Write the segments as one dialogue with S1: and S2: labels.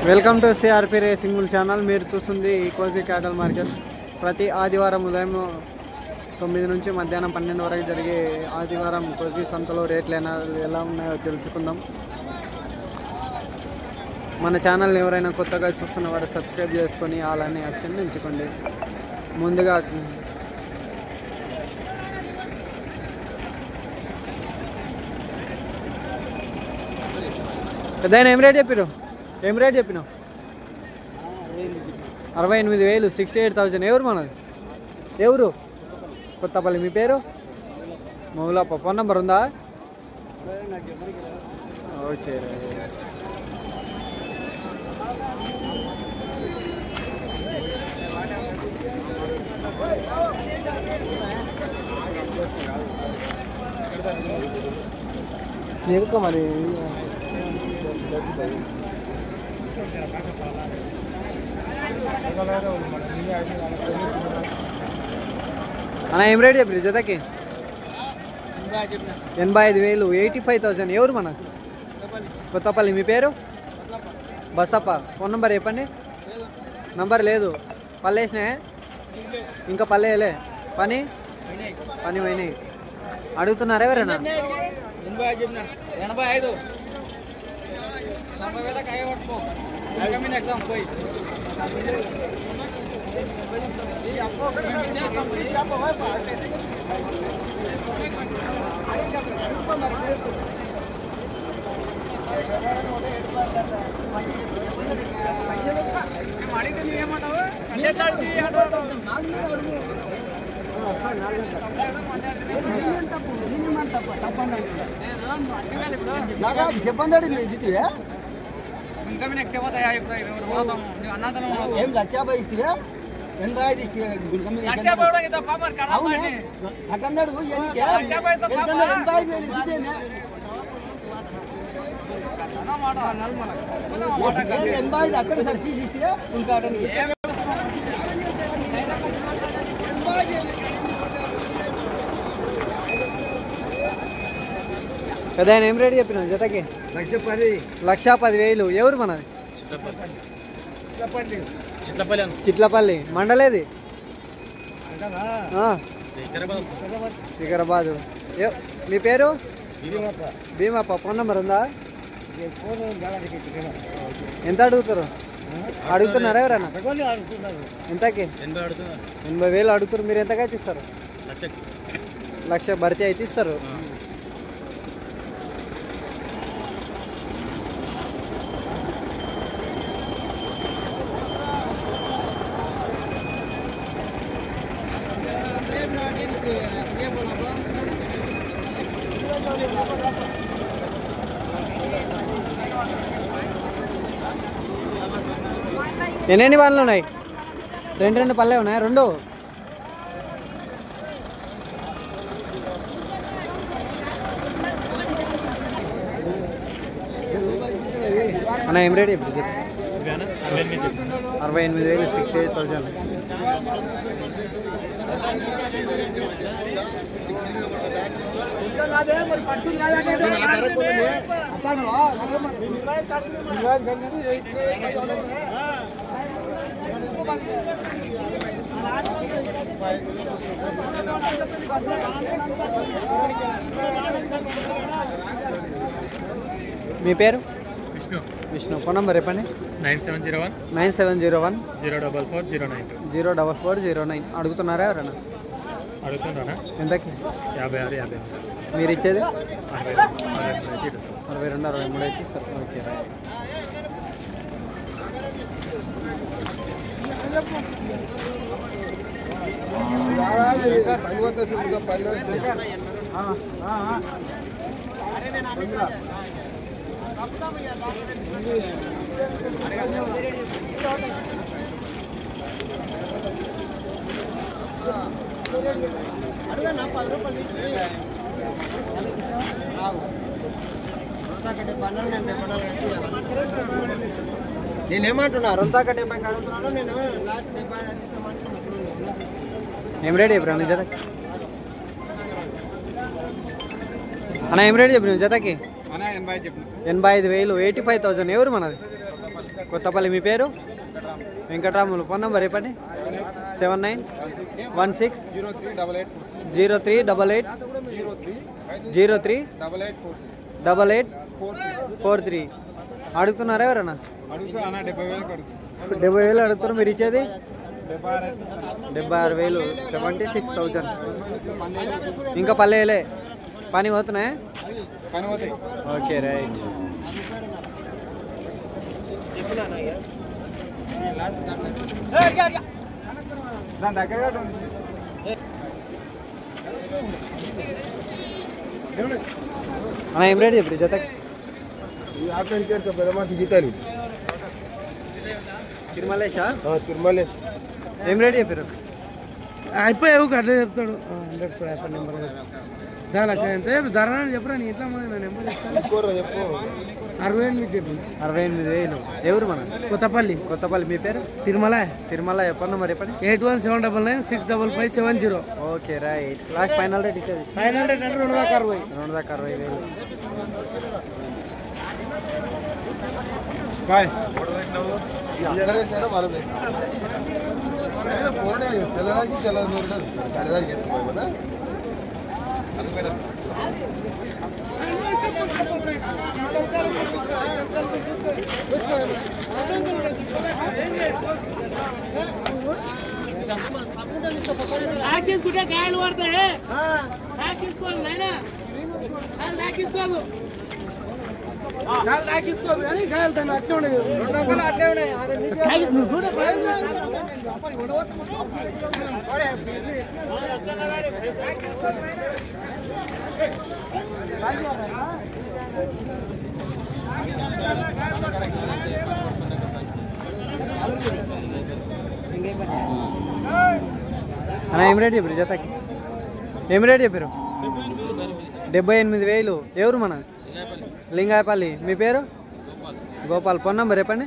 S1: Welcome to CRP racing bull channel. మీరు చూస్తుంది కోసి క్యాటల్ మార్కెట్. ప్రతి ఆదివారం ఉదయం 9 నుంచి మధ్యాహ్నం 12 వరకు జరిగే ఆదివారం కోసి సంతలో రేట్లు ఎలా ఉన్నాయో తెలుసుకుందాం. మన ఛానల్ని ఎవరైనా కొత్తగా చూస్తున్న వారు సబ్స్క్రైబ్ చేసుకొని అలానే ఆప్షన్ ఎంచుకోండి. ముందుగా పెద్దయినా ఏం రేట్ చెప్పినావు? 68,000, 68,000. ఎవరు మనది? ఎవరు? కొత్తపల్లి. మీ పేరు? మౌలప్ప. ఫోన్ నెంబర్ ఉందా? ఓకే. నీకు మరి అన్న ఏం రేట్ చెప్పి జతకి? 85,000, 85,000. ఎవరు మన? కొత్తపల్లి. మీ పేరు? బసప్ప. ఫోన్ నెంబర్ చెప్పండి. నంబర్ లేదు. పల్లె వేసినాయా? ఇంకా పల్లె వేయలే. పని పోయినాయి. అడుగుతున్నారా ఎవరైనా?
S2: 85.
S1: చెప్పండి. ఏం 1,50,000 ఇస్తే 85 ఇస్తే అక్కడ సార్ తీసిస్తే ఇంకా పెద్ద ఆయన ఏం రేట్ చెప్పిన జతకి? 1,10,000. ఎవరు మనది? చిట్లపల్లి. మండలేది? వికారాబాద్. మీ పేరు? భీమప్ప. ఫోన్ నెంబర్ ఉందా? ఎంత అడుగుతున్నారా ఎవరైనా? ఎంతకి? 80,000 అడుగుతారు. మీరు ఎంతకైతే ఇస్తారు? 1,00,000 భర్తీ అయితే ఇస్తారు. ఎన్ని పళ్ళు ఉన్నాయి? 2 పళ్ళే ఉన్నాయి. 2 అన్న ఏం రేట్ ఇప్పుడు? 68,000, 68,000. మీ పేరు? విష్ణు. ఫోన్ నెంబర్ చెప్పండి. 9701 04409. అడుగుతున్నారా ఎవరైనా? ఎంతకి?
S2: 56.
S1: మీరు ఇచ్చేది 62, 63 అయితే ఇస్తారు. ఓకే. నేనేమంటున్నా? 70 అడుగుతున్నాను నేను. ఏం రేట్ చెప్పినా జత? అన్న ఏం రేట్ చెప్పిన జతకి?
S2: 85,000.
S1: 85,000. 85,000. ఎవరు మనది? కొత్తపల్లి. మీ పేరు? వెంకటరాములు. ఫోన్ నెంబర్ చెప్పండి. 791603038843. అడుగుతున్నారా ఎవరన్నా? 70,000 అడుగుతున్నారు. మీరు ఇచ్చేది 76,000. 76,000. ఇంకా పల్లెలే పని పోతున్నాయా? Okay right. అన్న ఏం రేట్ చెప్పి జతకి? తిరుమలేశా? తిరుమలేశ్. ఏం రేట్ చెప్పారు?
S2: అయిపోయావు అట్లా చెప్తాడు. 100 నెంబర్ ధర చెప్పరా నీ ఇట్లా నెంబర్ చెప్తాను.
S1: 68,000. ఎవరు మన?
S2: కొత్తపల్లి.
S1: కొత్తపల్లి. మీ పేరు?
S2: తిరుమల.
S1: తిరుమల. ఫోన్ నెంబర్ చెప్పండి.
S2: 8179965570.
S1: Okay right. Last final rate ఇచ్చేది?
S2: ఫైనల్ రేట్ అంటే 2,60,000.
S1: 2,60,000.
S2: బాయ్. కాయలు పడతాయి. తీసుకోవాలి నాయనా, తీసుకోదు. తీసుకోదు కానీ కాయలు దాన్ని అట్లే ఉండదు. అట్లే ఉన్నాయి.
S1: అన్న ఏం రేట్ చెప్పారు జతకి? ఏం రేట్ చెప్పారు? 78,000. ఎవరు మన? లింగాయపల్లి. మీ పేరు? గోపాల్. ఫోన్ నెంబర్ చెప్పండి.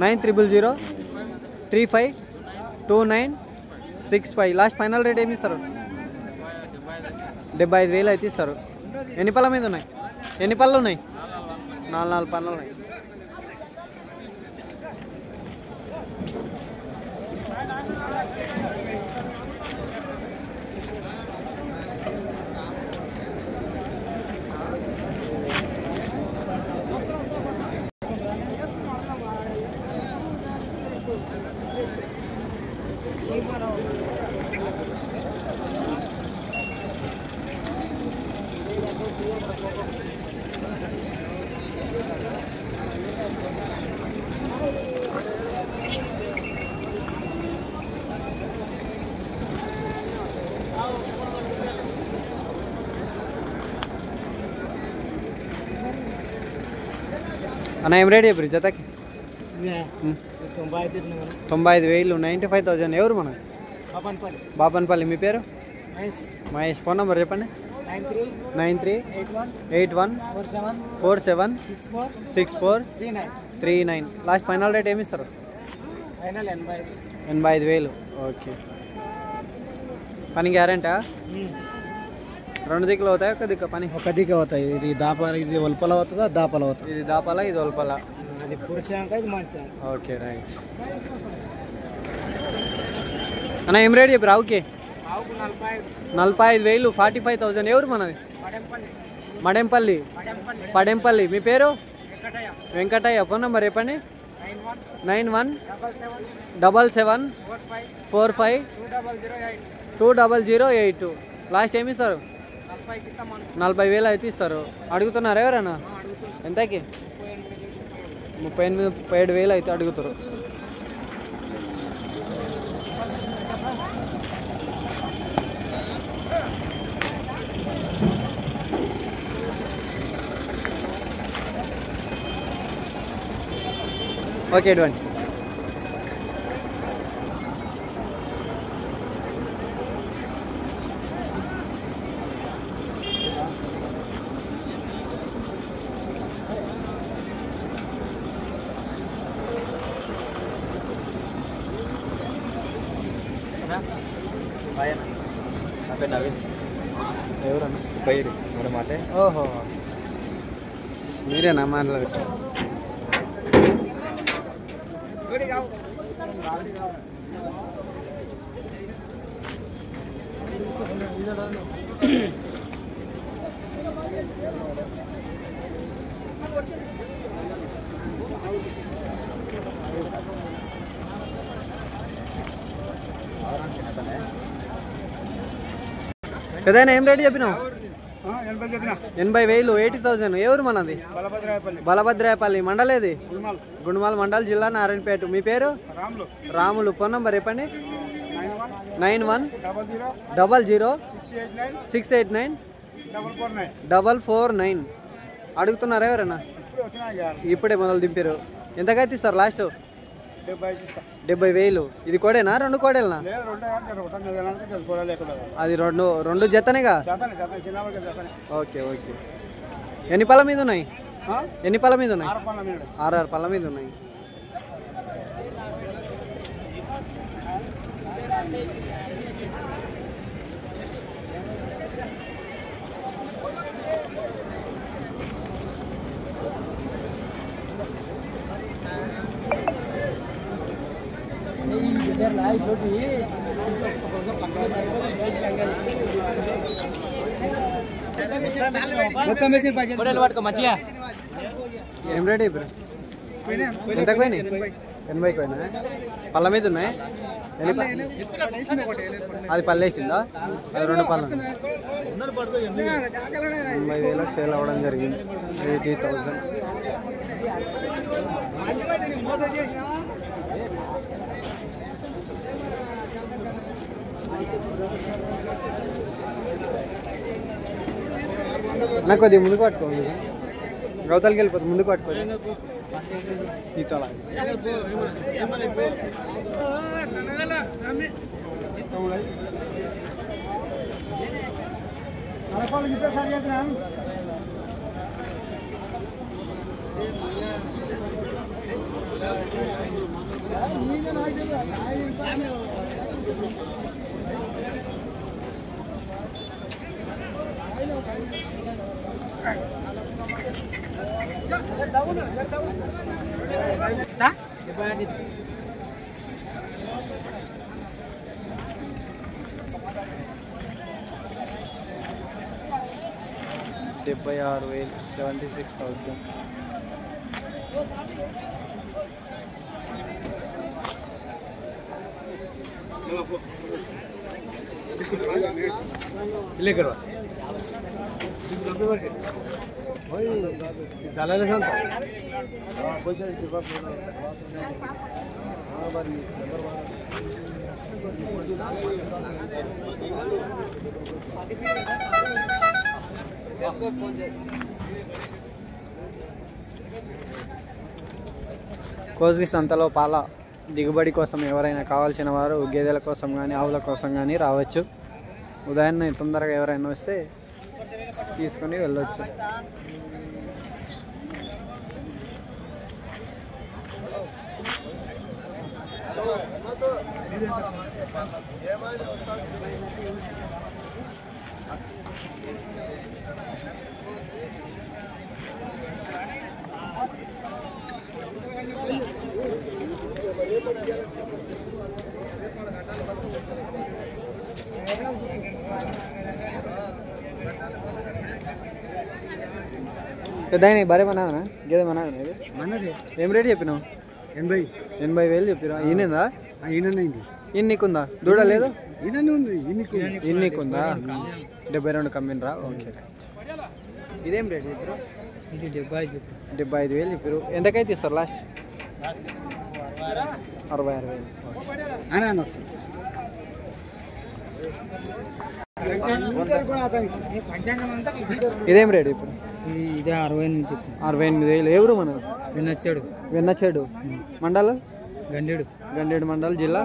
S1: 9000352965. లాస్ట్ ఫైనల్ రేట్ ఏమి ఇస్తారు? 75,000 అయితే ఇస్తారు. ఎన్ని పళ్ళ మీద ఉన్నాయి? ఎన్ని పళ్ళు ఉన్నాయి? 4 పళ్ళు ఉన్నాయి. అన్న ఏం రేట్ చెప్పారు జతకి? 95,000. 95,000. ఎవరు మన? బాపన్పల్లి. మీ పేరు? మహేష్. ఫోన్ నెంబర్ చెప్పండి. 9381476439. లాస్ట్ ఫైనల్ రేట్ ఏమి ఇస్తారు? 85,000. ఓకే. పని గ్యారెంటా? 2 దిక్కులు అవుతాయి? ఒక దిక్కు పని?
S2: ఒక దిక్కు అవుతాయి. ఇది దాపాల, ఇది ఒల్పల అవుతుందా? దాపాల అవుతుంది.
S1: ఇది దాపాల, ఇది ఒల్పల.
S2: అది పురుషాంక, ఇది మంచి.
S1: Okay right. అన్న ఏం రేట్ చెప్పి రావుకి? 45,000. 45,000. ఎవరు మనది? మడెంపల్లి. పడెంపల్లి. మీ పేరు? వెంకటయ్య. ఫోన్ నెంబర్ చెప్పండి. 9177452008. లాస్ట్ ఏమి ఇస్తారు? 40,000 అయితే ఇస్తారు. అడుగుతున్నారు ఎవరన్నా? ఎంతకి? 37,000 అయితే అడుగుతారు. ఓకే ఇవ్వండి. నా పేరు నవీన్. ఎవరన్నా? పైరు మన మాట. ఓహో మీరేనా మాట్లాడు? పెద్దయినా ఏం రేట్ చెప్పినావు? 80,000, 80,000. ఎవరు మనది? బలభద్రాయపల్లి. మండలేది? గుండుమాల మండల్, జిల్లా నారాయణపేట. మీ పేరు? రాములు. ఫోన్ నంబర్ చెప్పండి. 910006894449. అడుగుతున్నారా ఎవరన్నా? ఇప్పుడే మొదలు దింపారు. ఎంతకైతే ఇస్తారు లాస్ట్? 70,000. ఇది కోడేనా, 2 కోడేలనా? అది రెండు జతనేగా. Okay okay. ఎన్ని పళ్ళ మీద ఉన్నాయి? 6 పళ్ళ మీద ఉన్నాయి. ఏం రేట్ ఇప్పుడు? ఎంతకు పోయినాయి? 80కి పోయినా. పళ్ళ మీద ఉన్నాయి. అది పళ్ళేసిందా? అది 2 పళ్ళు. 80,000 సేల్ అవ్వడం జరిగింది. 80,000. నాకు కొద్దిగా ముందుకు పట్టుకోండి. గౌతాలకి వెళ్ళిపోతుంది. ముందుకు పట్టుకోండి. చాలా $76,000, 76,000. लेकर కోస్గి సంతలో పాల దిగుబడి కోసం ఎవరైనా కావాల్సిన వారు గేదెల కోసం కానీ ఆవుల కోసం కానీ రావచ్చు. ఉదయాన్నే తొందరగా ఎవరైనా వస్తే తీసుకొని వెళ్ళొచ్చు. పెద్దాయన బరే మనాదనా గేదె మనాదనా ఇది మనది? ఏం రేట్ చెప్పినావు? 80,000 చెప్పినా. ఈయనదా? ఈయనకుందా? దూడ లేదు? ఈయనకుందా? 72 కమ్మినరా? ఓకే. ఇదేం రేట్ చెప్పారు? ఇది 75,000 చెప్పారు. ఎంతకైతే ఇస్తారు లాస్ట్? 66,000. ఇదేం రేట్ ఇప్పుడు?
S2: ఇదే
S1: 68,000. ఎవరు మన? వెన్నచ్చాడు. మండలం? గండేడు మండల్, జిల్లా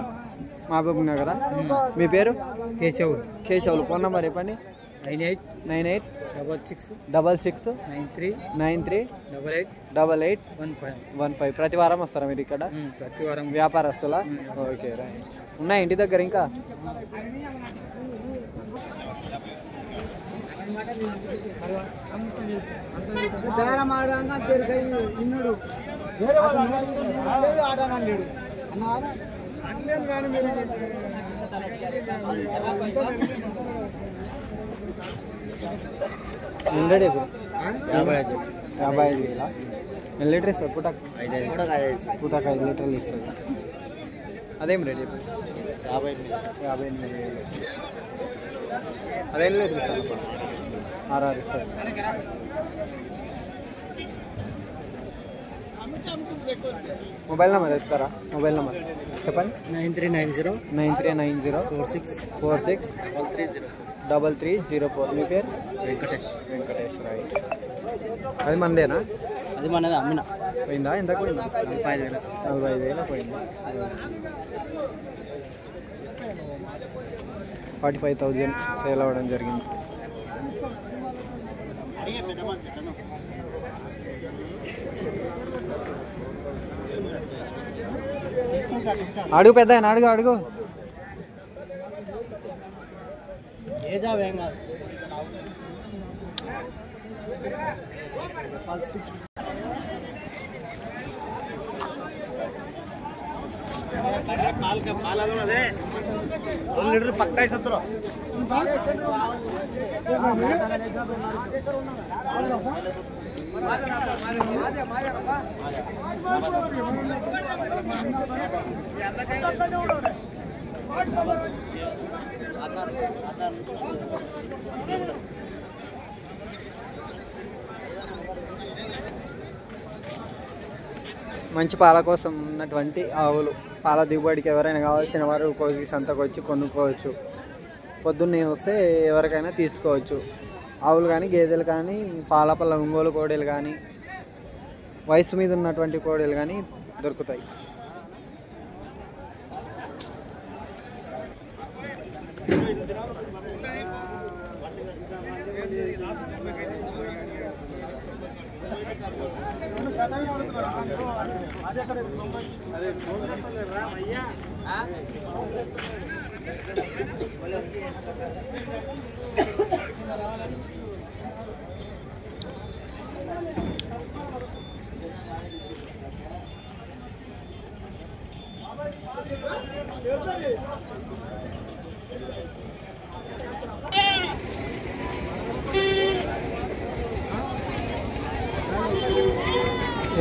S1: మహబూబ్ నగర్. మీ పేరు? కేశవులు. ఫోన్ నెంబర్ చెప్పండి. 9866669393888815. ప్రతి వారం వస్తారా మీరు ఇక్కడ?
S2: ప్రతి వారం.
S1: వ్యాపారస్తులా? Okay right. ఉన్నాయి ఇంటి దగ్గర ఇంకా? బేరం ఆడాక ఇన్నడు హండ్రెడ్ ఇప్పుడు 55,000 ఎన్ని లీటర్ ఇస్తుంది పూటకు? 5 లీటర్లు ఇస్తుంది. అదేం రేట్ ఇప్పుడు? 58,000. అదేం లీటర్ ఇస్తాను? 6 ఇస్తుంది. మొబైల్ నెంబర్ చెప్తారా? మొబైల్ నెంబర్ చెప్పండి.
S2: 9390
S1: 46 3304. మీ పేరు?
S2: వెంకటేష్.
S1: రైట్. అది మందేనా?
S2: అది మనది అమ్మిన.
S1: పోయిందా? ఎంత పోయిందా? 45,000 పోయింది. 45,000 సేల్ అవ్వడం జరిగింది. అడుగు పెద్ద అడుగు లీటర్ పక్కా ఇస్తారు. మంచి పాల కోసం ఉన్నటువంటి ఆవులు, పాల దిగుబడికి ఎవరైనా కావాల్సిన వారు కోసి సంతకు వచ్చి కొనుక్కోవచ్చు. పొద్దున్నే వస్తే ఎవరికైనా తీసుకోవచ్చు. ఆవులు కానీ గేదెలు కానీ పాలపల్ల ఒంగోలు కోడెలు కానీ వయసు మీద ఉన్నటువంటి కోడెలు కానీ దొరుకుతాయి.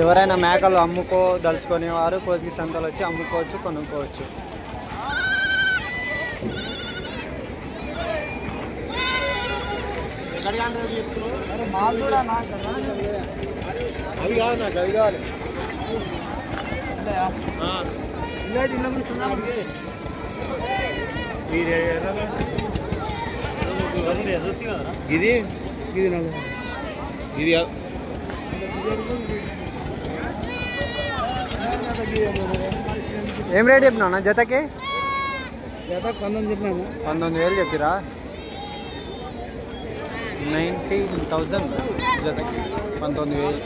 S1: ఎవరైనా మేకలు అమ్ముకోదలుచుకునేవారు కోసి సంతలు వచ్చి అమ్ముకోవచ్చు, కొనుక్కోవచ్చు. ఏం రేట్ చెప్పినా జతకి?
S2: 19 చెప్పినాము.
S1: 19,000 చెప్పిరా? 19,000 జతకి 19,000.